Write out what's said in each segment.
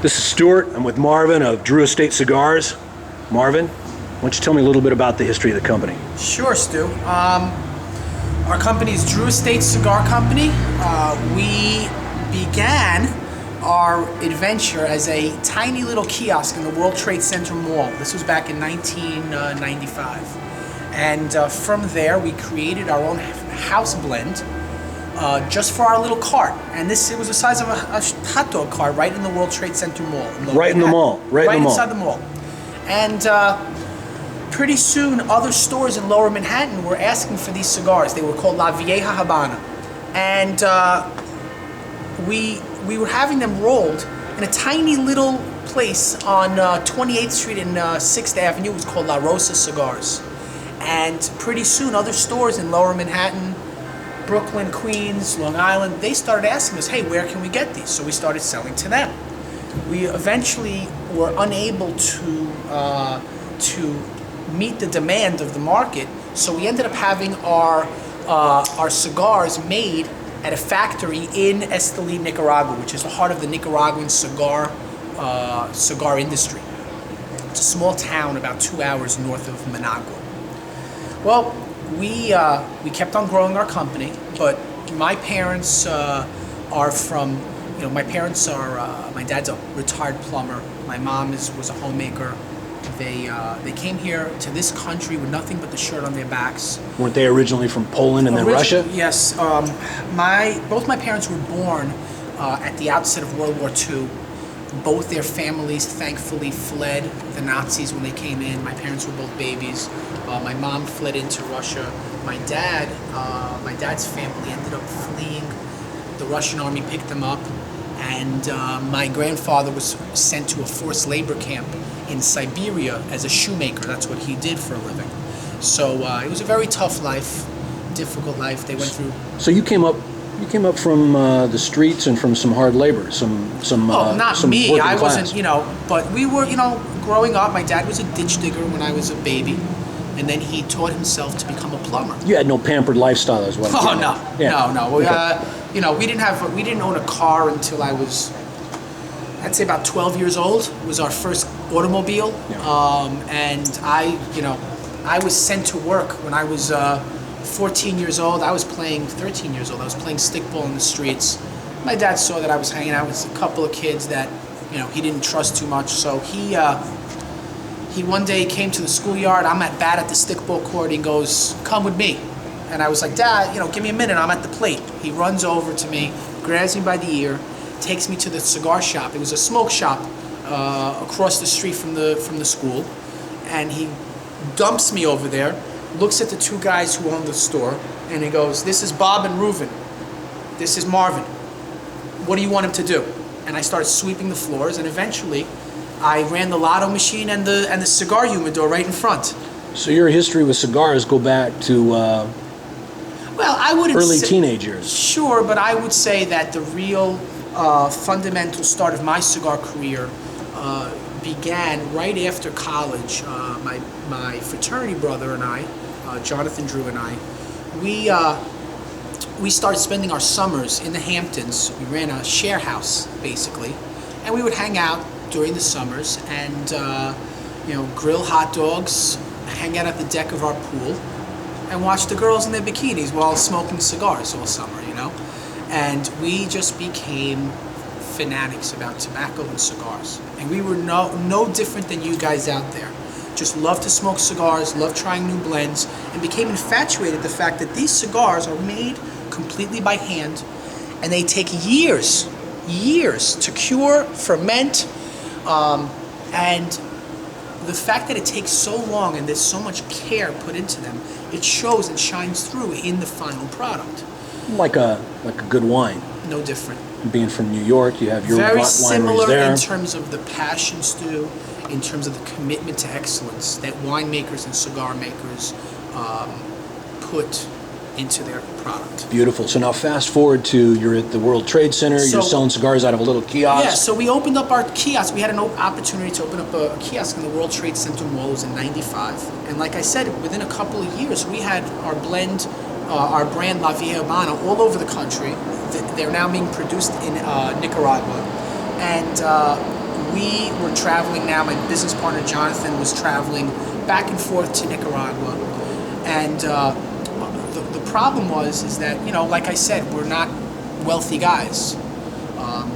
This is Stuart. I'm with Marvin of Drew Estate Cigars. Marvin, why don't you tell me a little bit about the history of the company? Sure, Stu. Our company is Drew Estate Cigar Company. We began our adventure as a tiny little kiosk in the World Trade Center Mall. This was back in 1995. And from there, we created our own house blend just for our little cart. And it was the size of a hot dog cart right in the World Trade Center Mall. Right in the mall. Right inside the mall. And pretty soon, other stores in Lower Manhattan were asking for these cigars. They were called La Vieja Habana. And we were having them rolled in a tiny little place on 28th Street and 6th Avenue. It was called La Rosa Cigars. And pretty soon, other stores in Lower Manhattan, Brooklyn, Queens, Long Island, they started asking us, hey, where can we get these? So we started selling to them. We eventually were unable to meet the demand of the market, so we ended up having our cigars made at a factory in Esteli, Nicaragua, which is the heart of the Nicaraguan cigar industry. It's a small town about 2 hours north of Managua. Well, we kept on growing our company, but my parents are from, my parents are, my dad's a retired plumber, my mom was a homemaker. They came here to this country with nothing but the shirt on their backs. Weren't they originally from Poland and then Russia? Yes. Both my parents were born at the outset of World War II. Both their families thankfully fled the Nazis when they came in. My parents were both babies. My mom fled into Russia. My dad's family ended up fleeing. The Russian army picked them up, and my grandfather was sent to a forced labor camp in Siberia as a shoemaker. That's what he did for a living. So it was a very tough life, difficult life. They went through. So you came up from the streets and from some hard labor, some not me. I class. wasn't, but we were, growing up. My dad was a ditch digger when I was a baby, and then he taught himself to become a plumber. You had no pampered lifestyle as well. Oh no, yeah. no. Okay. We didn't own a car until I was, I'd say about 12 years old. Was our first automobile, and I was sent to work when I was 14 years old. I was playing 13 years old. I was playing stickball in the streets. My dad saw that I was hanging out with a couple of kids that he didn't trust too much. So he one day came to the schoolyard. I'm at bat at the stickball court. He goes, "Come with me." And I was like, "Dad, give me a minute. I'm at the plate." He runs over to me, grabs me by the ear, takes me to the cigar shop. It was a smoke shop across the street from the school, and he dumps me over there. Looks at the two guys who own the store, and he goes, "This is Bob and Reuven. This is Marvin. What do you want him to do?" And I started sweeping the floors, and eventually I ran the lotto machine and the cigar humidor right in front. So your history with cigars go back to I wouldn't early say, teenage years. Sure, but I would say that the real fundamental start of my cigar career began right after college. My fraternity brother and I, Jonathan Drew and I, we started spending our summers in the Hamptons. We ran a share house, basically, and we would hang out during the summers and grill hot dogs, hang out at the deck of our pool, and watch the girls in their bikinis while smoking cigars all summer, And we just became fanatics about tobacco and cigars. And we were no different than you guys out there. Just loved to smoke cigars, loved trying new blends, and became infatuated with the fact that these cigars are made completely by hand, and they take years to cure, ferment, and the fact that it takes so long and there's so much care put into them, it shows and shines through in the final product. Like a good wine. No different. Being from New York, you have your very wineries similar there. In terms of the passion, Stu, in terms of the commitment to excellence that winemakers and cigar makers put into their product. Beautiful. So now fast forward to you're at the World Trade Center, you're selling cigars out of a little kiosk. Yeah, so we opened up our kiosk. We had an opportunity to open up a kiosk in the World Trade Center Mall. It was in 95. And like I said, within a couple of years, we had our blend, our brand La Vieja Habana all over the country. They're now being produced in Nicaragua. And we were traveling now. My business partner Jonathan was traveling back and forth to Nicaragua, and the problem is that, you know, like I said, we're not wealthy guys.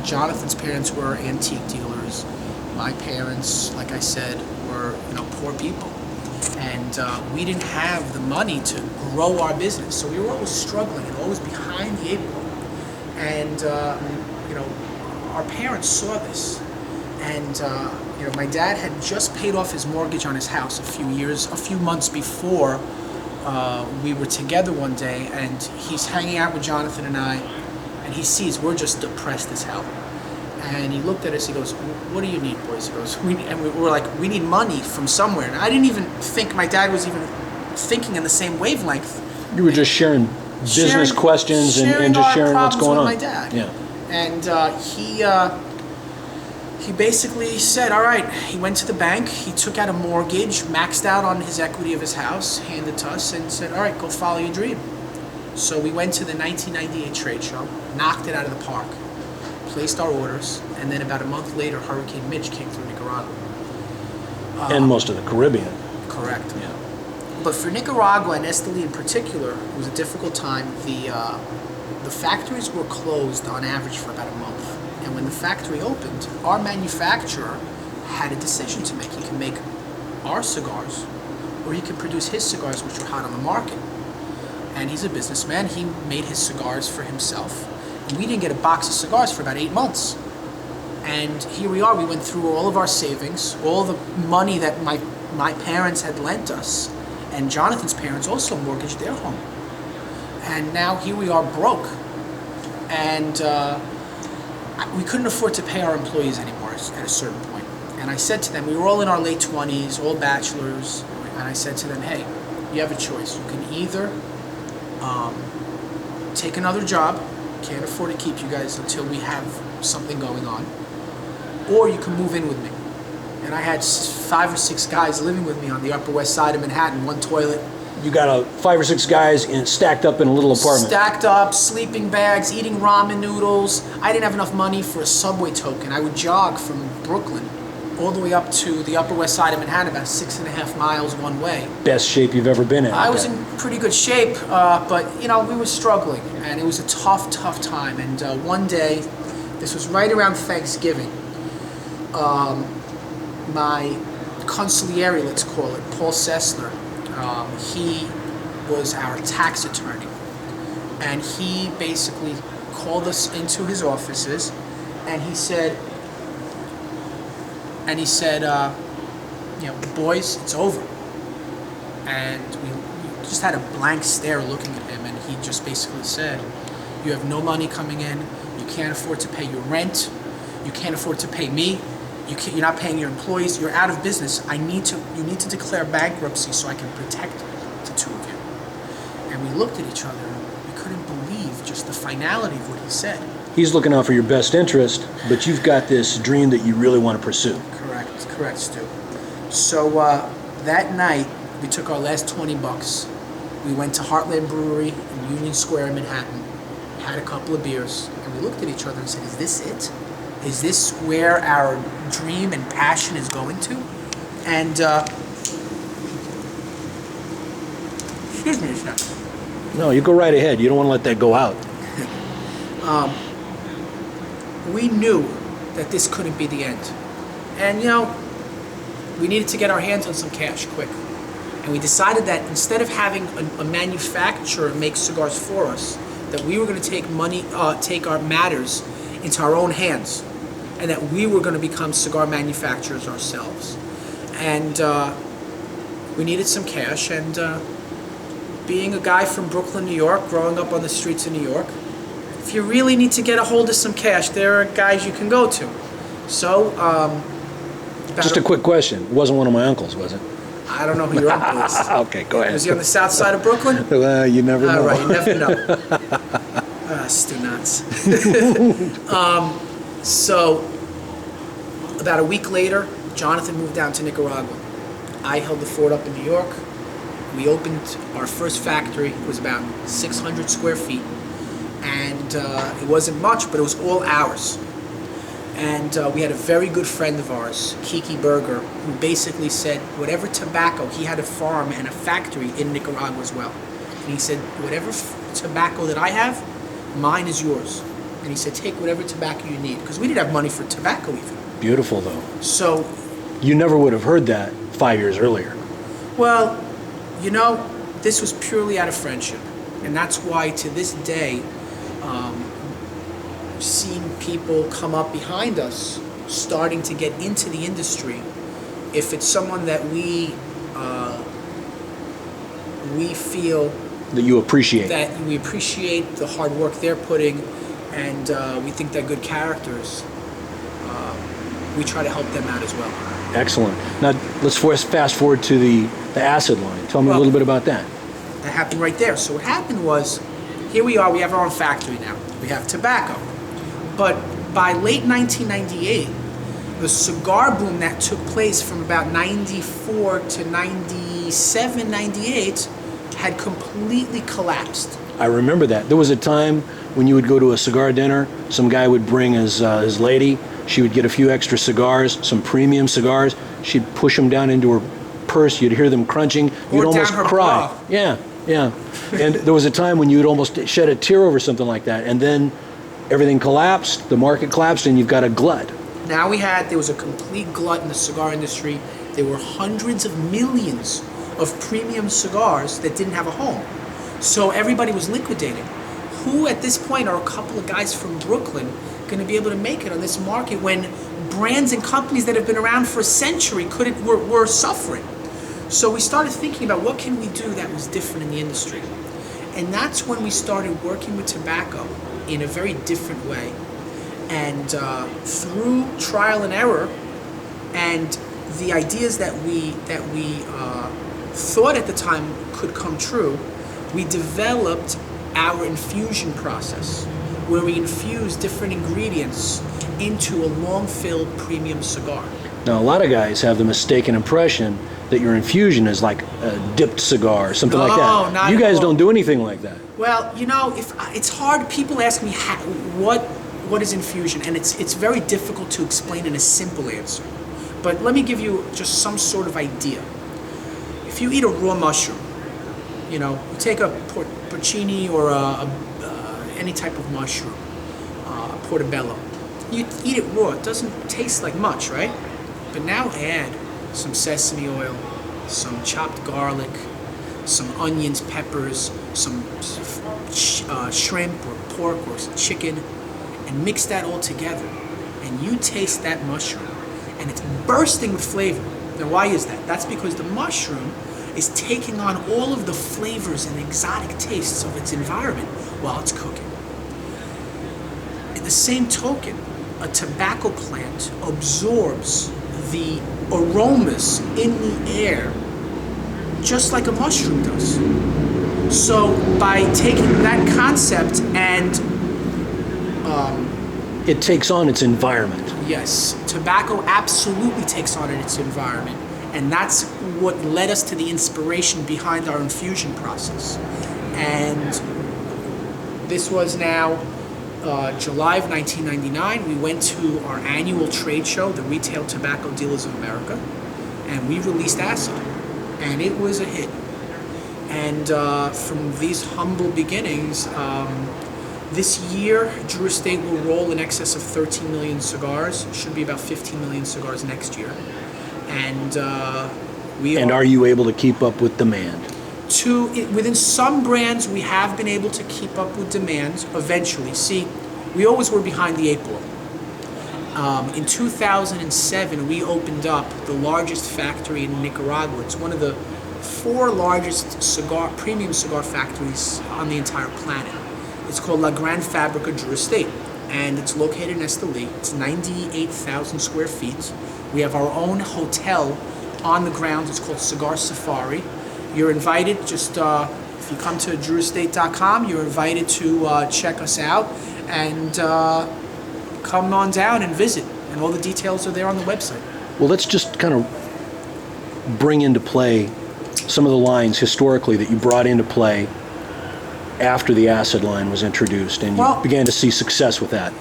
Jonathan's parents were antique dealers. My parents, like I said, were, you know, poor people, and we didn't have the money to grow our business. So we were always struggling and always behind the eight ball. And you know, our parents saw this, and you know, my dad had just paid off his mortgage on his house a few months before we were together one day, and he's hanging out with Jonathan and I, and he sees we're just depressed as hell. And he looked at us, he goes, "What do you need, boys?" He goes, we were like, "We need money from somewhere." And I didn't even think my dad was even thinking in the same wavelength. You were just sharing business questions and just sharing what's going on. With my dad. Yeah. And he basically said, all right, he went to the bank, he took out a mortgage, maxed out on his equity of his house, handed to us, and said, all right, go follow your dream. So we went to the 1998 trade show, knocked it out of the park, placed our orders, and then about a month later, Hurricane Mitch came through Nicaragua. And most of the Caribbean. Correct. Yeah. But for Nicaragua and Esteli in particular, it was a difficult time. The factories were closed on average for about a month. And when the factory opened, our manufacturer had a decision to make. He could make our cigars, or he could produce his cigars, which were hot on the market. And he's a businessman. He made his cigars for himself. And we didn't get a box of cigars for about 8 months. And here we are. We went through all of our savings, all the money that my parents had lent us. And Jonathan's parents also mortgaged their home. And now here we are broke. And we couldn't afford to pay our employees anymore at a certain point. And I said to them, we were all in our late 20s, all bachelors, and I said to them, hey, you have a choice. You can either take another job, can't afford to keep you guys until we have something going on, or you can move in with me. And I had 5 or 6 guys living with me on the Upper West Side of Manhattan, one toilet. You got 5 or 6 guys stacked up in a little apartment. Stacked up, sleeping bags, eating ramen noodles. I didn't have enough money for a subway token. I would jog from Brooklyn all the way up to the Upper West Side of Manhattan, about 6.5 miles one way. Best shape you've ever been in. I was in pretty good shape, but you know, we were struggling, and it was a tough time. And one day, this was right around Thanksgiving, my consigliere, let's call it, Paul Sessler, he was our tax attorney, and he basically called us into his offices, and he said, you know, boys, it's over. And we just had a blank stare looking at him, and he just basically said, you have no money coming in, you can't afford to pay your rent, you can't afford to pay me, you're not paying your employees, you're out of business. You need to declare bankruptcy so I can protect the two of you. And we looked at each other and we couldn't believe just the finality of what he said. He's looking out for your best interest, but you've got this dream that you really want to pursue. Correct, Stu. So that night, we took our last $20. We went to Heartland Brewery in Union Square in Manhattan, had a couple of beers, and we looked at each other and said, is this it? Is this where our dream and passion is going to? And, excuse me a second. No, you go right ahead. You don't want to let that go out. We knew that this couldn't be the end. And, you know, we needed to get our hands on some cash quick. And we decided that instead of having a manufacturer make cigars for us, that we were going to take our matters into our own hands, and that we were going to become cigar manufacturers ourselves. And we needed some cash, and being a guy from Brooklyn, New York, growing up on the streets of New York, if you really need to get a hold of some cash, there are guys you can go to. So, just a quick question. It wasn't one of my uncles, was it? I don't know who your uncle is. Okay, go ahead. Was he on the south side of Brooklyn? Well, you never know. All right, you never know. Stu nuts. So, about a week later, Jonathan moved down to Nicaragua. I held the fort up in New York. We opened our first factory. It was about 600 square feet. And it wasn't much, but it was all ours. And we had a very good friend of ours, Kiki Berger, who basically said whatever tobacco, he had a farm and a factory in Nicaragua as well. And he said, whatever tobacco that I have, mine is yours. And he said, take whatever tobacco you need. Because we didn't have money for tobacco even. Beautiful, though. So, You never would have heard that 5 years earlier. well, you know, this was purely out of friendship. And that's why to this day, seeing people come up behind us, starting to get into the industry, if it's someone that we feel That you appreciate. that we appreciate the hard work they're putting, and we think they're good characters, we try to help them out as well. Excellent. Now, let's fast forward to the acid line. Tell me a little bit about that. That happened right there. So what happened was, here we are, we have our own factory now. We have tobacco. But by late 1998, the cigar boom that took place from about 94 to 97, 98 had completely collapsed. I remember that. There was a time when you would go to a cigar dinner, some guy would bring his lady, she would get a few extra cigars, some premium cigars, she'd push them down into her purse, you'd hear them crunching, you'd Or almost down her cry. bra. Yeah. And there was a time when you would almost shed a tear over something like that, and then everything collapsed, the market collapsed, and you've got a glut. Now there was a complete glut in the cigar industry. There were hundreds of millions of premium cigars that didn't have a home. So everybody was liquidating. Who at this point are a couple of guys from Brooklyn going to be able to make it on this market when brands and companies that have been around for a century were suffering? So we started thinking about what can we do that was different in the industry. And that's when we started working with tobacco in a very different way. And through trial and error and the ideas that we thought at the time could come true, we developed our infusion process, where we infuse different ingredients into a long-filled premium cigar. Now, a lot of guys have the mistaken impression that your infusion is like a dipped cigar or something like No, that. not You at guys all. don't do anything like that. Well, you know, if it's hard. People ask me what is infusion, and it's very difficult to explain in a simple answer. But let me give you just some sort of idea. If you eat a raw mushroom, you know, you take a porcini or any type of mushroom, portobello. You eat it raw. It doesn't taste like much, right? But now add some sesame oil, some chopped garlic, some onions, peppers, some shrimp or pork or chicken, and mix that all together. And you taste that mushroom, and it's bursting with flavor. Now, why is that? That's because the mushroom is taking on all of the flavors and exotic tastes of its environment while it's cooking. In the same token, a tobacco plant absorbs the aromas in the air just like a mushroom does. So by taking that concept and It takes on its environment. yes, tobacco absolutely takes on its environment, and that's what led us to the inspiration behind our infusion process. And this was now July of 1999. We went to our annual trade show, the Retail Tobacco Dealers of America, and we released acid, and it was a hit. And from these humble beginnings, this year, Drew Estate will roll in excess of 13 million cigars. Should be about 15 million cigars next year. And And are you able to keep up with demand? within some brands, we have been able to keep up with demand eventually. See, we always were behind the eight ball. In 2007, we opened up the largest factory in Nicaragua. It's one of the 4 largest premium cigar factories on the entire planet. It's called La Gran Fabrica Drew Estate, and it's located in Esteli. It's 98,000 square feet. We have our own hotel on the grounds. It's called Cigar Safari. You're invited, just if you come to drewestate.com, you're invited to check us out and come on down and visit. And all the details are there on the website. Well, let's just kind of bring into play some of the lines historically that you brought into play after the acid line was introduced and you Well- began to see success with that.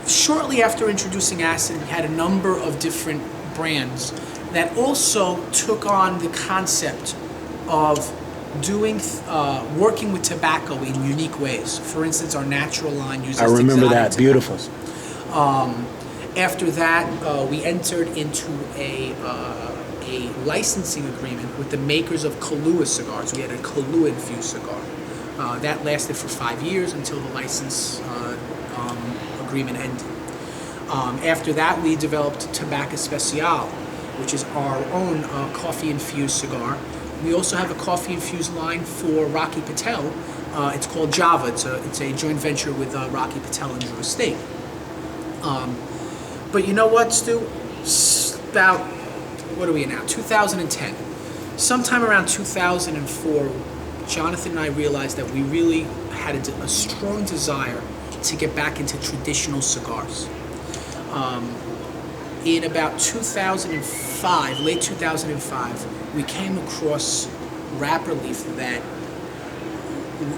shortly after introducing acid, we had a number of different brands that also took on the concept of working with tobacco in unique ways. For instance, our natural line uses I remember exotic that. Beautiful. After that, we entered into a licensing agreement with the makers of Kahlua cigars. We had a Kahlua infused cigar. That lasted for 5 years until the license agreement ended. After that, we developed Tobacco Especial, which is our own coffee-infused cigar. We also have a coffee-infused line for Rocky Patel. It's called Java. It's a joint venture with Rocky Patel and Drew Estate. But you know what, Stu? About, what are we in now? 2010. Sometime around 2004, Jonathan and I realized that we really had a strong desire to get back into traditional cigars. In about 2005, late 2005, we came across wrapper leaf that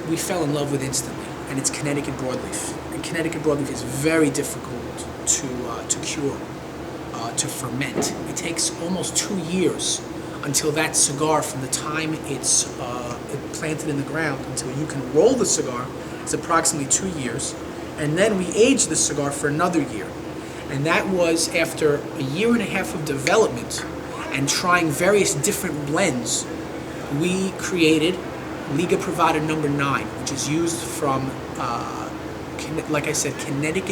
we fell in love with instantly, and it's Connecticut broadleaf. And Connecticut broadleaf is very difficult to cure, to ferment. It takes almost 2 years until that cigar, from the time it's planted in the ground until you can roll the cigar, is approximately 2 years. And then we age the cigar for another year. And that was after a year and a half of development and trying various different blends. We created League of Privada No. 9, which is used from, like I said,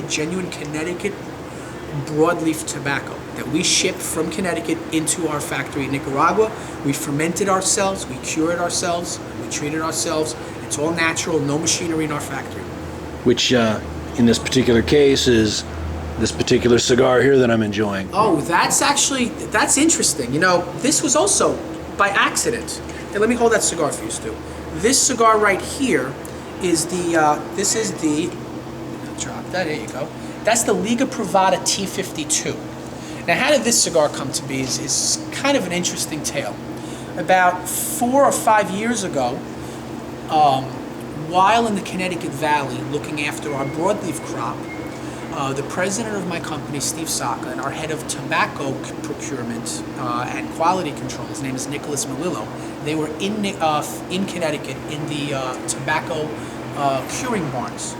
genuine Connecticut broadleaf tobacco that we ship from Connecticut into our factory in Nicaragua. We fermented ourselves, we cured ourselves, we treated ourselves. It's all natural, no machinery in our factory. Which, in this particular case, is this particular cigar here that I'm enjoying. Oh, that's interesting. You know, this was also by accident. Hey, let me hold that cigar for you, Stu. This cigar right here is drop that, there you go. That's the League of Privada T52. Now, how did this cigar come to be is kind of an interesting tale. About 4 or 5 years ago, while in the Connecticut Valley looking after our broadleaf crop, the president of my company, Steve Saka, and our head of tobacco procurement and quality control, his name is Nicholas Melillo, they were in Connecticut in the tobacco curing barns.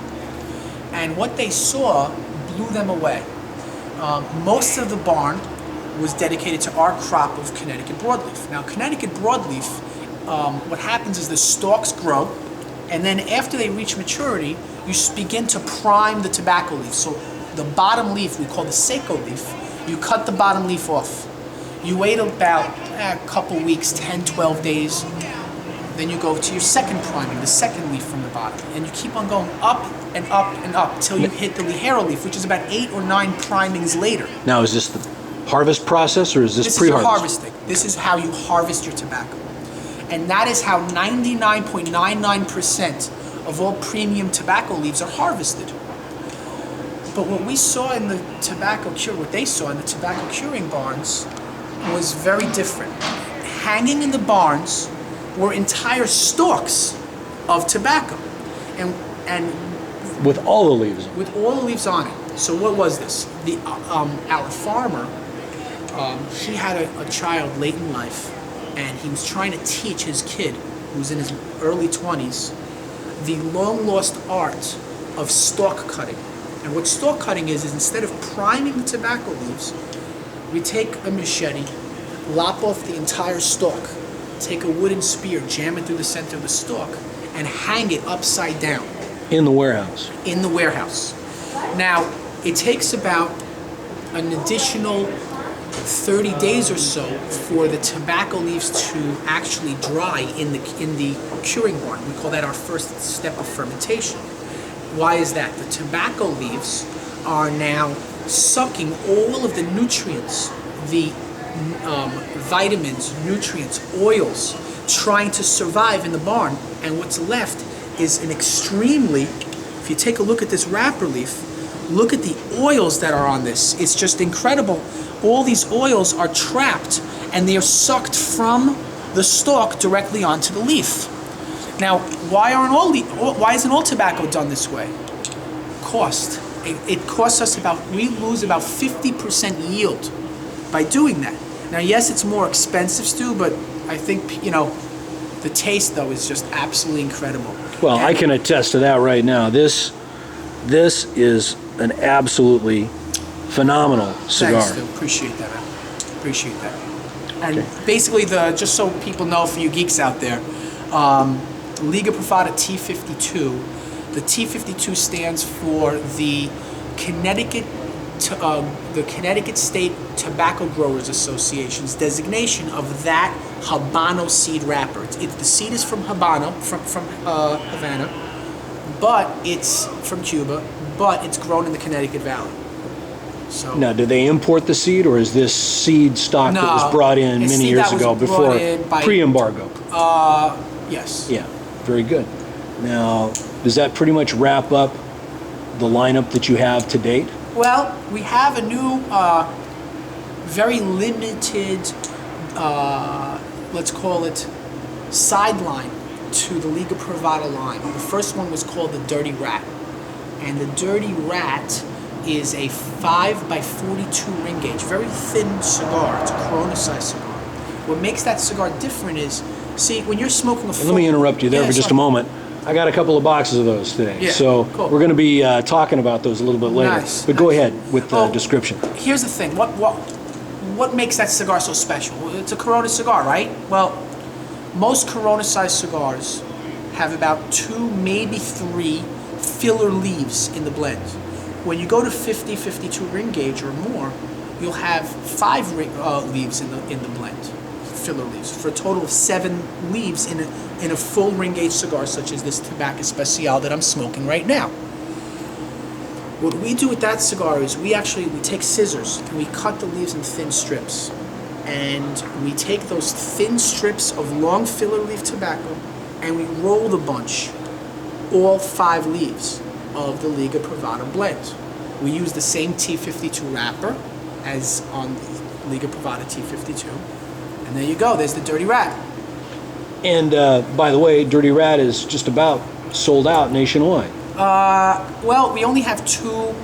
And what they saw blew them away. Most of the barn was dedicated to our crop of Connecticut broadleaf. Now, Connecticut broadleaf, what happens is the stalks grow, and then after they reach maturity, you begin to prime the tobacco leaf. So the bottom leaf, we call the seco leaf, you cut the bottom leaf off. You wait about a couple weeks, 10, 12 days, then you go to your second priming, the second leaf from the bottom, and you keep on going up and up and up till you hit the ligero leaf, which is about 8 or 9 primings later. Now, is this the harvest process, or is this This pre-harvest? is your harvesting. This is how you harvest your tobacco. And that is how 99.99% of all premium tobacco leaves are harvested. But what we saw in the what they saw in the tobacco curing barns was very different. Hanging in the barns were entire stalks of tobacco, and With all the leaves on it. with all the leaves on it. So what was this? Our farmer, he had a child late in life, and he was trying to teach his kid, who's in his early 20s, the long-lost art of stalk cutting. And what stalk cutting is instead of priming the tobacco leaves, we take a machete, lop off the entire stalk, take a wooden spear, jam it through the center of the stalk, and hang it upside down. In the warehouse. In the warehouse. Now, it takes about an additional 30 days or so for the tobacco leaves to actually dry in the curing barn. We call that our first step of fermentation. Why is that? The tobacco leaves are now sucking all of the nutrients, the vitamins, nutrients, oils, trying to survive in the barn. And what's left is an extremely, if you take a look at this wrapper leaf, look at the oils that are on this. It's just incredible. All these oils are trapped and they are sucked from the stalk directly onto the leaf. Now, why isn't all tobacco done this way? Cost. it costs us we lose about 50% yield by doing that. Now, yes, it's more expensive, Stu, but I think, the taste, though, is just absolutely incredible. Well, I can attest to that right now. This is an absolutely phenomenal cigar. Thanks, Stu. Appreciate that, man. Appreciate that. And basically, just so people know, for you geeks out there, League of Privada T52, the T52 stands for the Connecticut State Tobacco Growers Association's designation of that Habano seed wrapper. The seed is from Habano, from Havana, but it's from Cuba, but it's grown in the Connecticut Valley. So Now, do they import the seed, or is this seed stock that was brought in many years ago before pre-embargo? Yes. Yeah, very good. Now, does that pretty much wrap up the lineup that you have to date? Well, we have a new, very limited, let's call it, sideline to the League of Privada line. The first one was called the Dirty Rat. And the Dirty Rat is a 5x42 ring gauge, very thin cigar. It's a Corona-sized cigar. What makes that cigar different is, see, when you're smoking a full... Let me interrupt you there for just a moment. I got a couple of boxes of those today, Yeah, so cool. we're going to be talking about those a little bit later. Nice, but go nice. ahead with the description. Here's the thing. What makes that cigar so special? Well, it's a Corona cigar, right? Well, most Corona-sized cigars have about 2, maybe 3 filler leaves in the blend. When you go to 50, 52 ring gauge or more, you'll have 5 leaves in the blend, filler leaves, for a total of 7 leaves in a full ring gauge cigar, such as this Tobacco Especial that I'm smoking right now. What we do with that cigar is we take scissors and we cut the leaves in thin strips. And we take those thin strips of long filler leaf tobacco and we roll the bunch, all 5 leaves of the League of Privada blend. We use the same T52 wrapper as on the League of Privada T52. And there you go, there's the Dirty Rat. And by the way, Dirty Rat is just about sold out nationwide. Well, we only have 2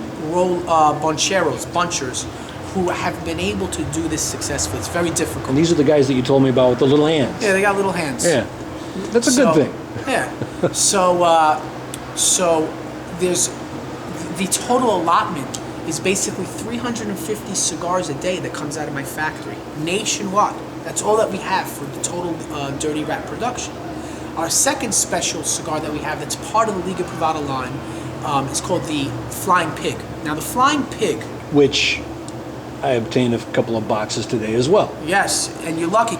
bunchers, who have been able to do this successfully. It's very difficult. And these are the guys that you told me about with the little hands. Yeah, they got little hands. Yeah, that's a good thing. Yeah. So there's the total allotment is basically 350 cigars a day that comes out of my factory nationwide. That's all that we have for the total Dirty Rat production. Our second special cigar that we have that's part of the League of Privada line is called the Flying Pig. Now, the Flying Pig, which I obtained a couple of boxes today as well. yes, and you're lucky